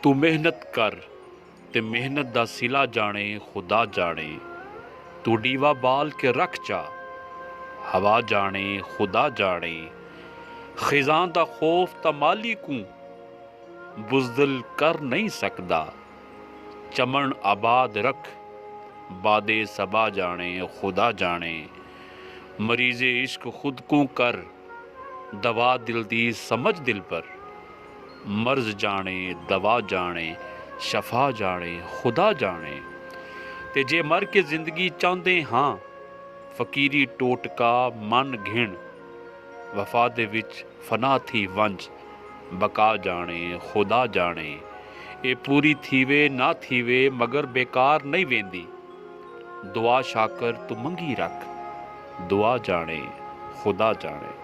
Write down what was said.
तू मेहनत कर ते मेहनत दा सिला जाने खुदा जाने। तू डीवा बाल के रख जा हवा जाने खुदा जाने। खिजां दा खौफ ता मालिकूं बुज़दिल कर नहीं सकदा। चमन आबाद रख बादे सबा जाने खुदा जाने। मरीज़े इश्क खुद को कर दवा दिल दी समझ दिल पर। मर्ज जाने दवा जाने शफा जाने खुदा जाने। ते जे मर के जिंदगी चाहते हाँ फकीरी टोटका मन घिण। वफा दे विच फना थी वंज बका जाने खुदा जाने। ए पूरी थीवे ना थीवे मगर बेकार नहीं वेंदी। दुआ शाकर तू मंगी रख दुआ जाने खुदा जाने।